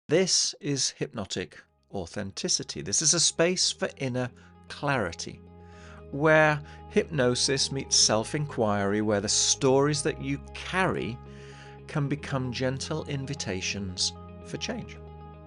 This is hypnotic authenticity. This is a space for inner clarity, where hypnosis meets self-inquiry, where the stories that you carry can become gentle invitations for change.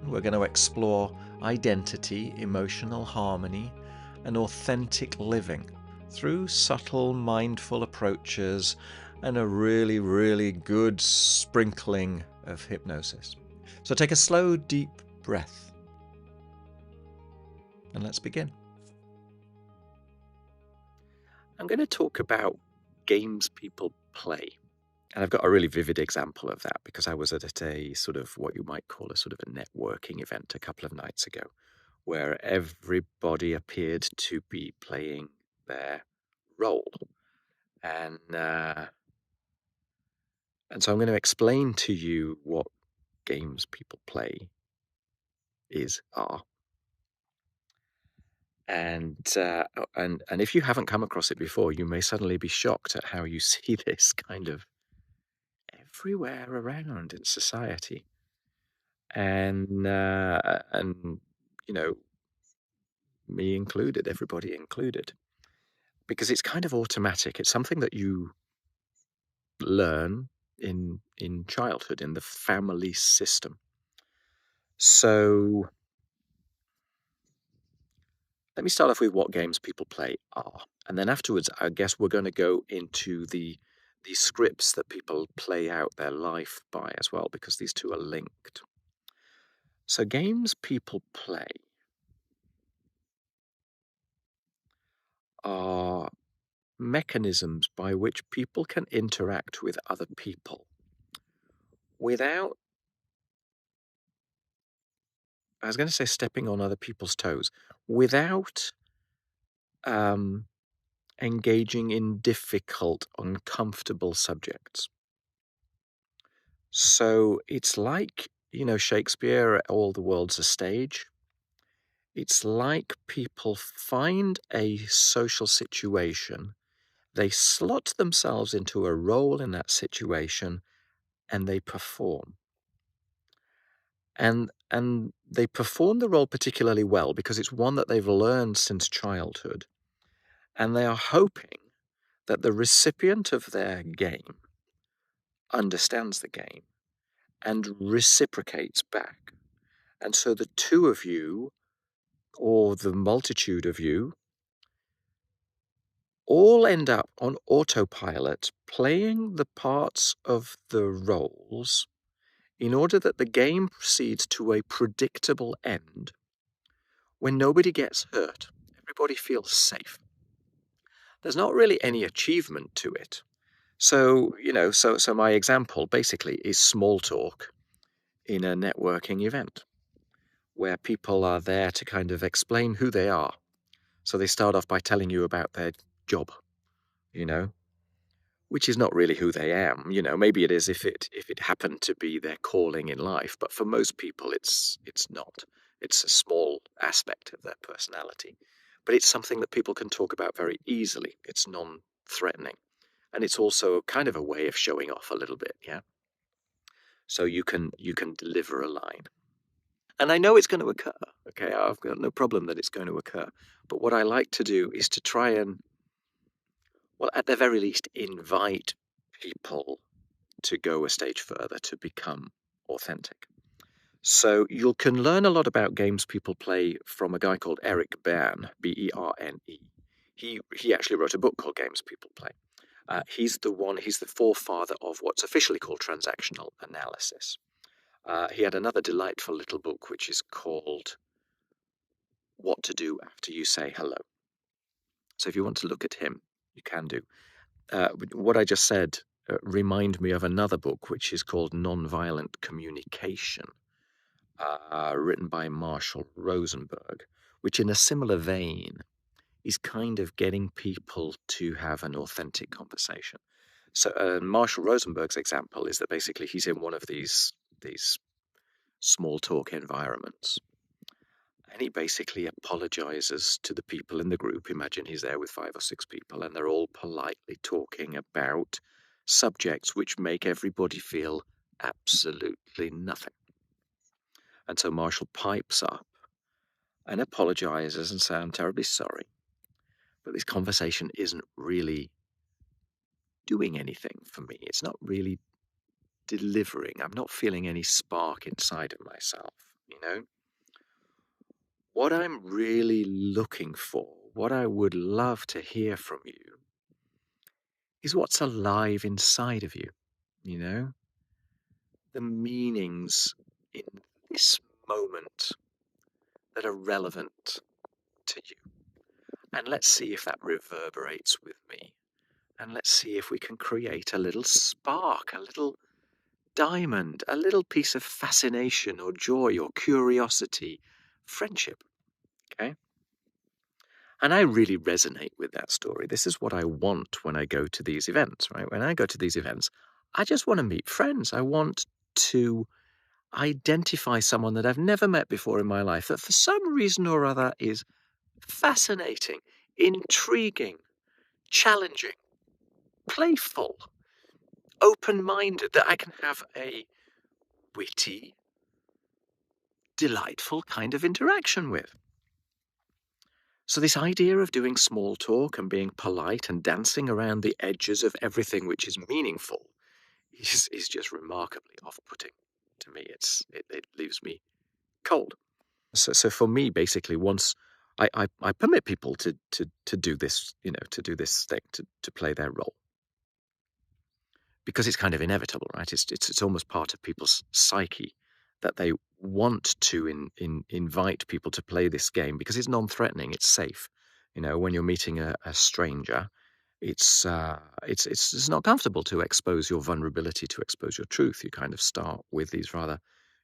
We're going to explore identity, emotional harmony, and authentic living through subtle, mindful approaches and a really, really good sprinkling of hypnosis. So take a slow, deep breath and let's begin. I'm going to talk about games people play. And I've got a really vivid example of that because I was at a sort of what you might call a sort of a networking event a couple of nights ago where everybody appeared to be playing their role. And so I'm going to explain to you what games people play are. And if you haven't come across it before, you may suddenly be shocked at how you see this kind of everywhere around in society. And you know, me included, everybody included, because it's kind of automatic. It's something that you learn in childhood, in the family system. So let me start off with what games people play are, and then afterwards, I guess we're going to go into the scripts that people play out their life by as well, because these two are linked. So games people play are mechanisms by which people can interact with other people without, I was going to say stepping on other people's toes, without engaging in difficult, uncomfortable subjects. So it's like, Shakespeare, all the world's a stage. It's like people find a social situation, they slot themselves into a role in that situation, and they perform. And they perform the role particularly well because it's one that they've learned since childhood. And they are hoping that the recipient of their game understands the game and reciprocates back. And so the two of you, or the multitude of you, all end up on autopilot playing the parts of the roles in order that the game proceeds to a predictable end when nobody gets hurt. Everybody feels safe. There's not really any achievement to it. So, so my example basically is small talk in a networking event where people are there to kind of explain who they are. So they start off by telling you about their job, which is not really who they am. Maybe it is if it happened to be their calling in life, but for most people it's not. It's a small aspect of their personality, but it's something that people can talk about very easily. It's non-threatening, and it's also kind of a way of showing off a little bit, yeah. So you can deliver a line, and I know it's going to occur. Okay, I've got no problem that it's going to occur, but what I like to do is to try and, well, at the very least, invite people to go a stage further, to become authentic. So you can learn a lot about games people play from a guy called Eric Berne, B-E-R-N-E. He actually wrote a book called Games People Play. He's the forefather of what's officially called transactional analysis. He had another delightful little book which is called What to Do After You Say Hello. So if you want to look at him, you can do. What I just said remind me of another book which is called Nonviolent Communication, written by Marshall Rosenberg, which in a similar vein is kind of getting people to have an authentic conversation. So Marshall Rosenberg's example is that basically he's in one of these small talk environments, and he basically apologizes to the people in the group. Imagine he's there with 5 or 6 people, and they're all politely talking about subjects which make everybody feel absolutely nothing. And so Marshall pipes up and apologizes and says, I'm terribly sorry, but this conversation isn't really doing anything for me. It's not really delivering. I'm not feeling any spark inside of myself, you know? What I'm really looking for, what I would love to hear from you, is what's alive inside of you, you know? The meanings in this moment that are relevant to you. And let's see if that reverberates with me. And let's see if we can create a little spark, a little diamond, a little piece of fascination or joy or curiosity, friendship. Okay? And I really resonate with that story. This is what I want when I go to these events, right? When I go to these events, I just want to meet friends. I want to identify someone that I've never met before in my life that for some reason or other is fascinating, intriguing, challenging, playful, open-minded, that I can have a witty, delightful kind of interaction with. So this idea of doing small talk and being polite and dancing around the edges of everything which is meaningful is just remarkably off-putting to me. It leaves me cold. So for me, basically, once I permit people to do this, to do this thing, to play their role, because it's kind of inevitable, right? It's almost part of people's psyche that they want to invite people to play this game because it's non-threatening, it's safe. When you're meeting a stranger, it's not comfortable to expose your vulnerability, to expose your truth. You kind of start with these rather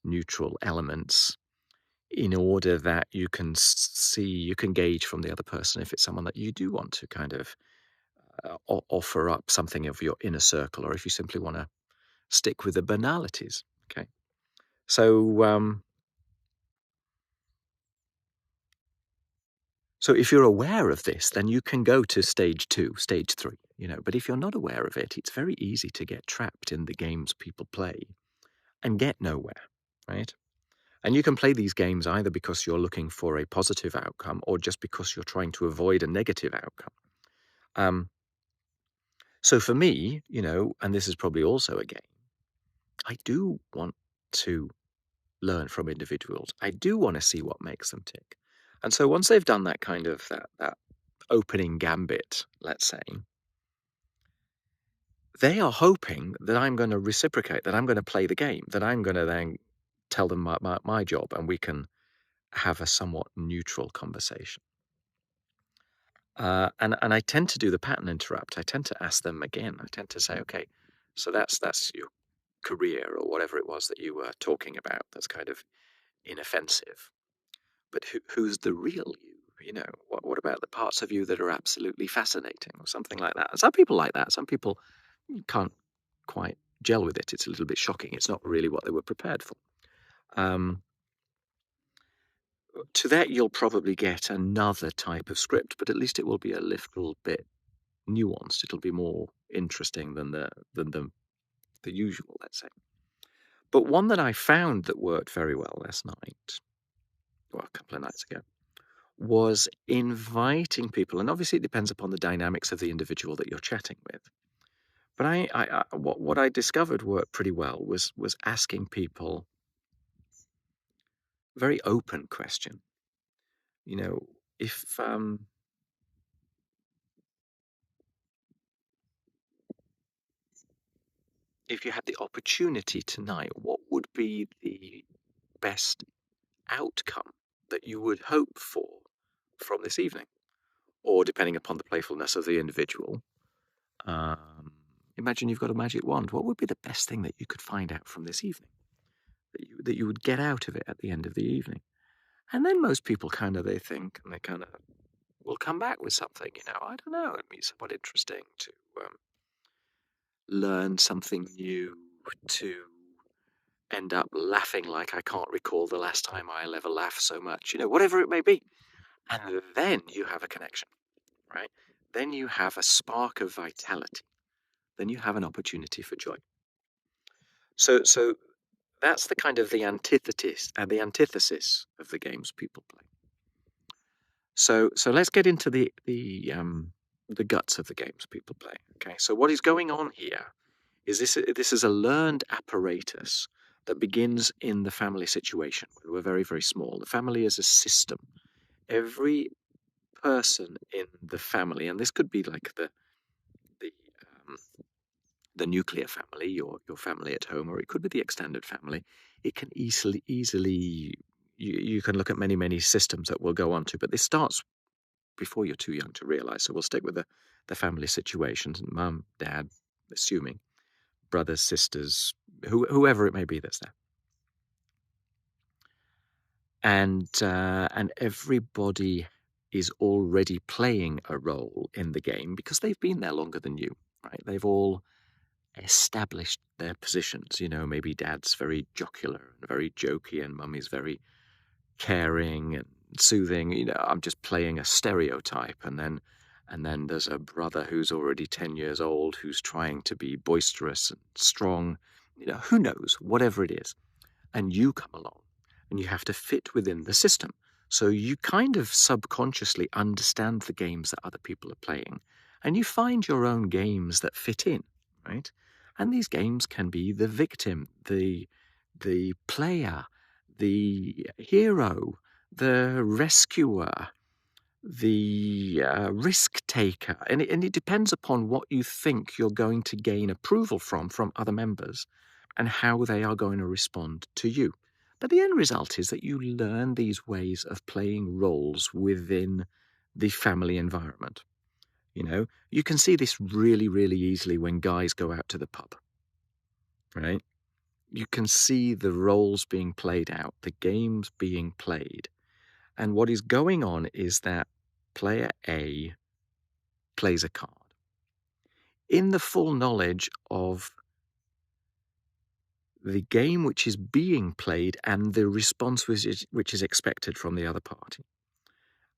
neutral elements in order that you can gauge from the other person if it's someone that you do want to kind of offer up something of your inner circle, or if you simply want to stick with the banalities. Okay, so if you're aware of this, then you can go to stage 2, stage 3. But if you're not aware of it, it's very easy to get trapped in the games people play and get nowhere, right? And you can play these games either because you're looking for a positive outcome or just because you're trying to avoid a negative outcome. So for me, and this is probably also a game, I do want to learn from individuals. I do want to see what makes them tick. And so once they've done that kind of that opening gambit, let's say, they are hoping that I'm going to reciprocate, that I'm going to play the game, that I'm going to then tell them my job, and we can have a somewhat neutral conversation. And I tend to do the pattern interrupt. I tend to ask them again. I tend to say, okay, so that's your career or whatever it was that you were talking about. That's kind of inoffensive. But who's the real you? What about the parts of you that are absolutely fascinating, or something like that? And some people like that. Some people can't quite gel with it. It's a little bit shocking. It's not really what they were prepared for. To that, you'll probably get another type of script, but at least it will be a little bit nuanced. It'll be more interesting than the usual, let's say. But one that I found that worked very well last night, or a couple of nights ago, was inviting people, and obviously it depends upon the dynamics of the individual that you're chatting with. But what I discovered worked pretty well was asking people a very open question. If if you had the opportunity tonight, what would be the best outcome that you would hope for from this evening? Or depending upon the playfulness of the individual, imagine you've got a magic wand. What would be the best thing that you could find out from this evening, that you would get out of it at the end of the evening? And then most people they think, and they kind of will come back with something. I don't know, it'd be somewhat interesting to learn something new, to end up laughing like I can't recall the last time I'll ever laugh so much, whatever it may be. And then you have a connection, right? Then you have a spark of vitality. Then you have an opportunity for joy. So That's the kind of the antithesis of the games people play. So let's get into the guts of the games people play. Okay, so what is going on here is this is a learned apparatus that begins in the family situation when we're very, very small. The family is a system. Every person in the family, and this could be like the um, the nuclear family, your family at home, or it could be the extended family. It can easily you can look at many systems that we'll go on to, but this starts before you're too young to realize. So we'll stick with the family situations: mum, dad, assuming brothers, sisters, whoever it may be that's there, and everybody is already playing a role in the game because they've been there longer than you, right? They've all established their positions. Maybe dad's very jocular and very jokey, and mummy's very caring and soothing. I'm just playing a stereotype, and then there's a brother who's already 10 years old who's trying to be boisterous and strong. Who knows, whatever it is. And you come along and you have to fit within the system. So you kind of subconsciously understand the games that other people are playing, and you find your own games that fit in, right? And these games can be the victim, the player, the hero, the rescuer, the risk taker, and it depends upon what you think you're going to gain approval from other members and how they are going to respond to you. But the end result is that you learn these ways of playing roles within the family environment. You can see this really, really easily when guys go out to the pub, right? You can see the roles being played out, the games being played. And what is going on is that player A plays a card in the full knowledge of the game which is being played and the response which is expected from the other party.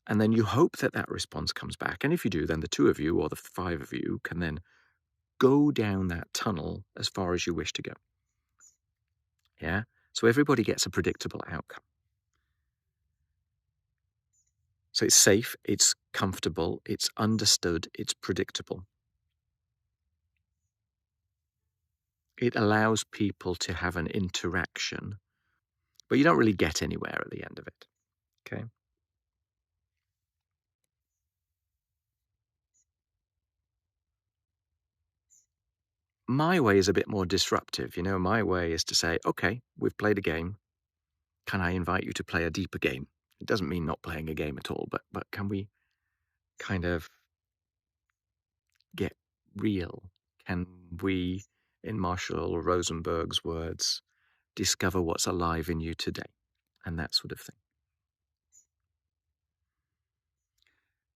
And then you hope that that response comes back. And if you do, then the two of you or the five of you can then go down that tunnel as far as you wish to go. Yeah? So everybody gets a predictable outcome. So it's safe, it's comfortable, it's understood, it's predictable. It allows people to have an interaction, but you don't really get anywhere at the end of it. Okay? My way is a bit more disruptive. My way is to say, okay, we've played a game. Can I invite you to play a deeper game? It doesn't mean not playing a game at all, but can we kind of get real? Can we, in Marshall Rosenberg's words, discover what's alive in you today? And that sort of thing.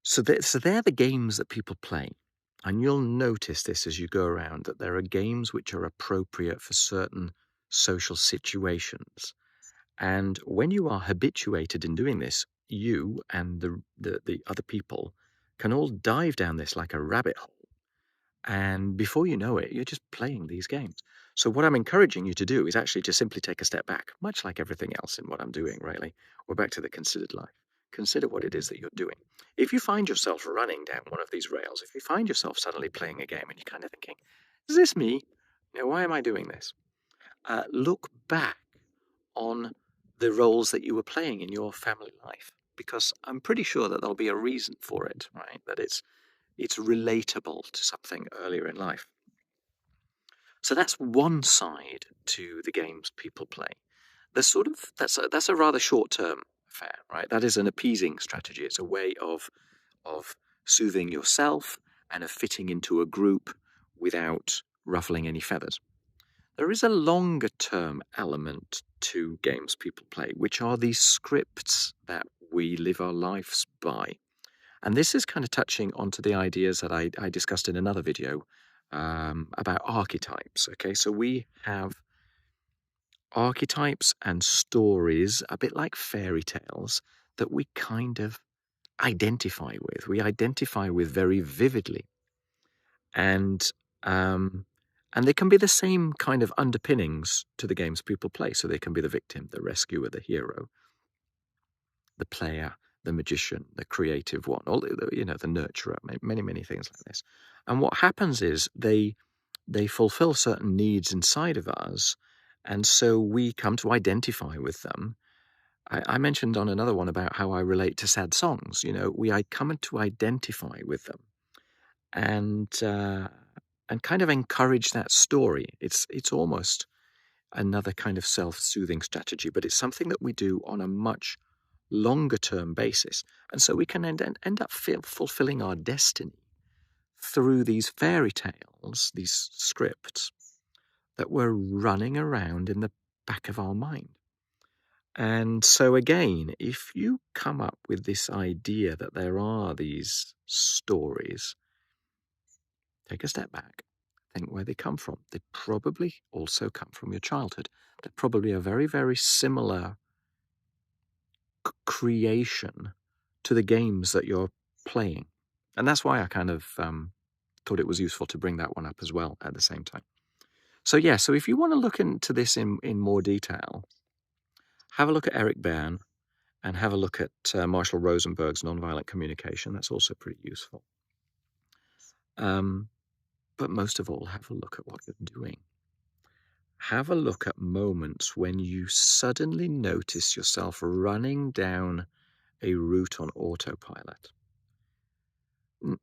So they're the games that people play. And you'll notice this as you go around, that there are games which are appropriate for certain social situations. And when you are habituated in doing this, you and the other people can all dive down this like a rabbit hole. And before you know it, you're just playing these games. So what I'm encouraging you to do is actually to simply take a step back, much like everything else in what I'm doing, really. We're back to the considered life. Consider what it is that you're doing. If you find yourself running down one of these rails, if you find yourself suddenly playing a game and you're kind of thinking, is this me? Why am I doing this? Look back on the roles that you were playing in your family life, because I'm pretty sure that there'll be a reason for it, right? That it's relatable to something earlier in life. So that's one side to the games people play. That's a rather short-term affair, right? That is an appeasing strategy. It's a way of soothing yourself and of fitting into a group without ruffling any feathers. There is a longer-term element to games people play, which are these scripts that we live our lives by. And this is kind of touching onto the ideas that I discussed in another video about archetypes. Okay, so we have archetypes and stories, a bit like fairy tales, that we kind of identify with. We identify with very vividly. And And they can be the same kind of underpinnings to the games people play. So they can be the victim, the rescuer, the hero, the player, the magician, the creative one, all the, the nurturer, many, many things like this. And what happens is they fulfill certain needs inside of us, and so we come to identify with them. I mentioned on another one about how I relate to sad songs. I come to identify with them, and kind of encourage that story. It's almost another kind of self-soothing strategy, but it's something that we do on a much longer term basis. And so we can end up fulfilling our destiny through these fairy tales, these scripts that we're running around in the back of our mind. And so again, if you come up with this idea that there are these stories, take a step back, think where they come from. They probably also come from your childhood. They're probably a very, very similar creation to the games that you're playing. And that's why I kind of thought it was useful to bring that one up as well at the same time. So yeah, so if you want to look into this in more detail, have a look at Eric Berne and have a look at Marshall Rosenberg's Nonviolent Communication. That's also pretty useful. But most of all, have a look at what you're doing. Have a look at moments when you suddenly notice yourself running down a route on autopilot.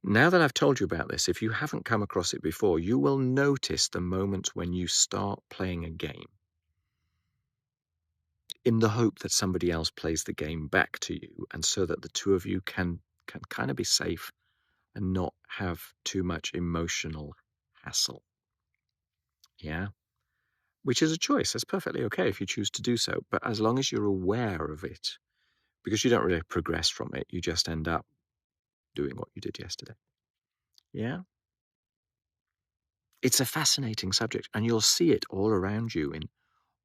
Now that I've told you about this, if you haven't come across it before, you will notice the moments when you start playing a game in the hope that somebody else plays the game back to you, and so that the two of you can kind of be safe and not have too much emotional hassle. Yeah? Which is a choice. That's perfectly okay if you choose to do so, but as long as you're aware of it, because you don't really progress from it, you just end up doing what you did yesterday. Yeah? It's a fascinating subject, and you'll see it all around you in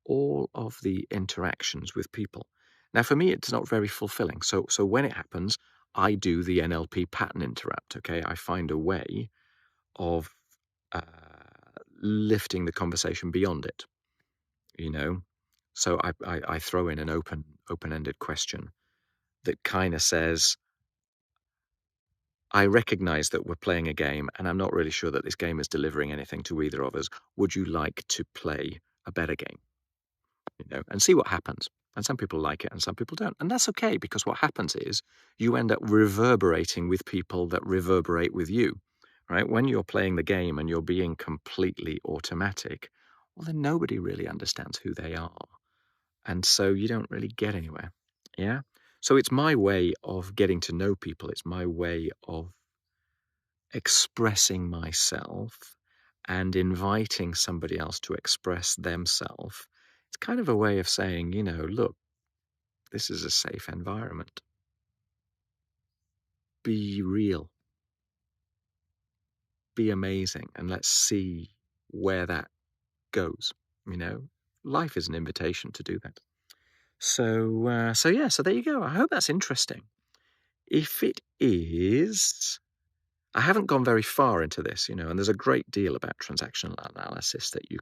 all of the interactions with people. Now, for me, it's not very fulfilling. So when it happens, I do the NLP pattern interrupt, okay? I find a way of uh, lifting the conversation beyond it, you know? So I throw in an open-ended question that kind of says, I recognize that we're playing a game, and I'm not really sure that this game is delivering anything to either of us. Would you like to play a better game? And see what happens. And some people like it and some people don't. And that's okay, because what happens is you end up reverberating with people that reverberate with you, right? When you're playing the game and you're being completely automatic, well, then nobody really understands who they are. And so you don't really get anywhere. Yeah. So it's my way of getting to know people. It's my way of expressing myself and inviting somebody else to express themselves. It's kind of a way of saying, look, this is a safe environment. Be real. Be amazing. And let's see where that goes. Life is an invitation to do that. So there you go. I hope that's interesting. If it is, I haven't gone very far into this, and there's a great deal about transactional analysis that you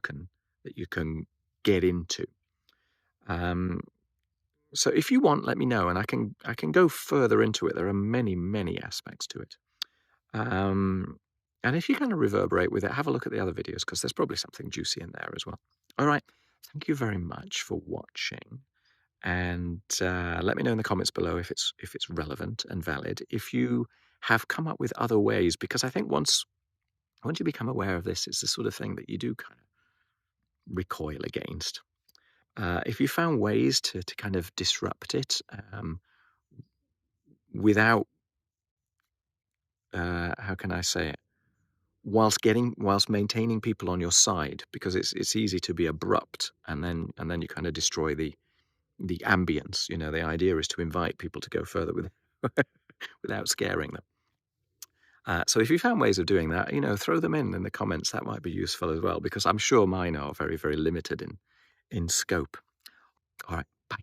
can get into. So if you want, let me know, and I can go further into it. There are many, many aspects to it. And if you kind of reverberate with it, have a look at the other videos, because there's probably something juicy in there as well. All right. Thank you very much for watching. And let me know in the comments below if it's relevant and valid. If you have come up with other ways, because I think once you become aware of this, it's the sort of thing that you do kind of recoil against. If you found ways to kind of disrupt it without, how can I say it, whilst maintaining people on your side, because it's easy to be abrupt and then you kind of destroy the ambience. The idea is to invite people to go further without scaring them. So if you found ways of doing that, throw them in the comments. That might be useful as well, because I'm sure mine are very, very limited in scope. All right, bye.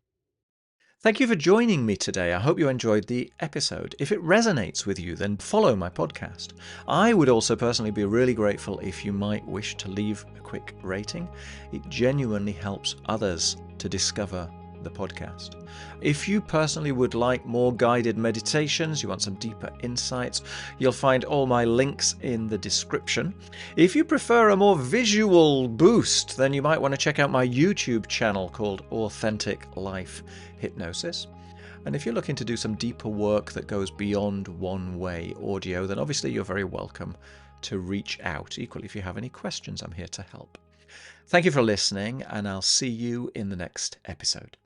Thank you for joining me today. I hope you enjoyed the episode. If it resonates with you, then follow my podcast. I would also personally be really grateful if you might wish to leave a quick rating. It genuinely helps others to discover the podcast. If you personally would like more guided meditations, you want some deeper insights, you'll find all my links in the description. If you prefer a more visual boost, then you might want to check out my YouTube channel called Authentic Life Hypnosis. And if you're looking to do some deeper work that goes beyond one-way audio, then obviously you're very welcome to reach out. Equally, if you have any questions, I'm here to help. Thank you for listening, and I'll see you in the next episode.